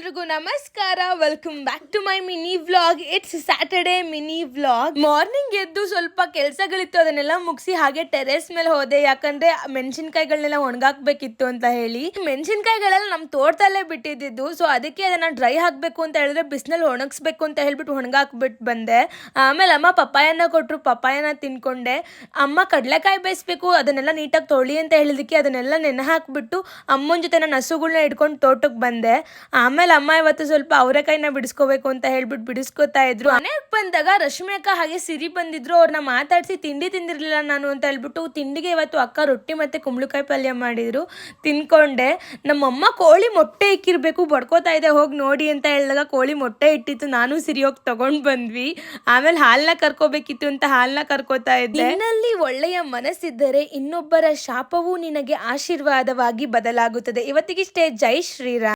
ಎಲ್ರಿಗೂ ನಮಸ್ಕಾರ. Welcome back to my mini vlog. It's Saturday mini vlog. Morning ಎದ್ದು ಸ್ವಲ್ಪ ಕೆಲಸಗಳಿತ್ತು, ಅದನ್ನೆಲ್ಲ ಮುಗಿಸಿ ಹಾಗೆ ಟೆರೆಸ್ ಮೇಲೆ ಹೋದೆ. ಯಾಕಂದ್ರೆ ಮೆಣಸಿನ್ಕಾಯಿಗಳನ್ನೆಲ್ಲ ಒಣಗಾಕ್ಬೇಕಿತ್ತು ಅಂತ ಹೇಳಿ. ಮೆಣಸಿನ್ಕಾಯಿಗಳೆಲ್ಲ ನಮ್ಮ ತೋಟದಲ್ಲೇ ಬಿಟ್ಟಿದ್ದು, ಸೊ ಅದಕ್ಕೆ ಅದನ್ನ ಡ್ರೈ ಹಾಕ್ಬೇಕು ಅಂತ ಹೇಳಿದ್ರೆ ಬಿಸಿನಲ್ಲಿ ಒಣಗಿಸ್ಬೇಕು ಅಂತ ಹೇಳ್ಬಿಟ್ಟು ಒಣಗಾಕ್ಬಿಟ್ಟು ಬಂದೆ. ಆಮೇಲೆ ಅಮ್ಮ ಪಪ್ಪಾಯನ್ನ ಕೊಟ್ಟರು, ಪಪ್ಪಾಯನ ತಿನ್ಕೊಂಡೆ. ಅಮ್ಮ ಕಡಲೆಕಾಯಿ ಬೇಯಿಸ್ಬೇಕು, ಅದನ್ನೆಲ್ಲ ನೀಟಾಗಿ ತೊಳಿ ಅಂತ ಹೇಳಿದಕ್ಕೆ ಅದನ್ನೆಲ್ಲ ನೆನೆ ಹಾಕ್ಬಿಟ್ಟು ಅಮ್ಮನ ಜೊತೆ ನಾನು ಹಸುಗಳನ್ನ ಹಿಡ್ಕೊಂಡು ತೋಟಕ್ಕೆ ಬಂದೆ. ಆಮೇಲೆ ಅಮ್ಮ ಇವತ್ತು ಸ್ವಲ್ಪ ಅವರೆಕಾಯಿನ ಬಿಡಿಸ್ಕೋಬೇಕು ಅಂತ ಹೇಳ್ಬಿಟ್ಟು ಬಿಡಿಸ್ಕೋತಾ ಇದ್ರು. ಮನೆಗೆ ಬಂದಾಗ ರಶ್ಮಿ ಅಕ್ಕ ಹಾಗೆ ಸಿರಿ ಬಂದಿದ್ರು. ಅವ್ರನ್ನ ಮಾತಾಡಿಸಿ ತಿಂಡಿ ತಿಂದಿರಲಿಲ್ಲ ನಾನು ಅಂತ ಹೇಳ್ಬಿಟ್ಟು ತಿಂಡಿಗೆ ಇವತ್ತು ಅಕ್ಕ ರೊಟ್ಟಿ ಮತ್ತೆ ಕುಂಬಳಕಾಯಿ ಪಲ್ಯ ಮಾಡಿದ್ರು, ತಿನ್ಕೊಂಡೆ. ನಮ್ಮಮ್ಮ ಕೋಳಿ ಮೊಟ್ಟೆ ಇಕ್ಕಿರ್ಬೇಕು, ಬಡ್ಕೋತಾ ಇದೆ ಹೋಗಿ ನೋಡಿ ಅಂತ ಹೇಳಿದಾಗ ಕೋಳಿ ಮೊಟ್ಟೆ ಇಟ್ಟಿತ್ತು. ನಾನು ಸಿರಿ ಹೋಗಿ ತಗೊಂಡ್ ಬಂದ್ವಿ. ಆಮೇಲೆ ಹಾಲನ್ನ ಕರ್ಕೋಬೇಕಿತ್ತು ಅಂತ ಹಾಲನ್ನ ಕರ್ಕೋತಾ ಇದ್ದೆ. ನಿನ್ನಲ್ಲಿ ಒಳ್ಳೆಯ ಮನಸ್ಸಿದ್ದರೆ ಇನ್ನೊಬ್ಬರ ಶಾಪವು ನಿನಗೆ ಆಶೀರ್ವಾದವಾಗಿ ಬದಲಾಗುತ್ತದೆ. ಇವತ್ತಿಗಿಷ್ಟೇ. ಜೈ ಶ್ರೀರಾಮ್.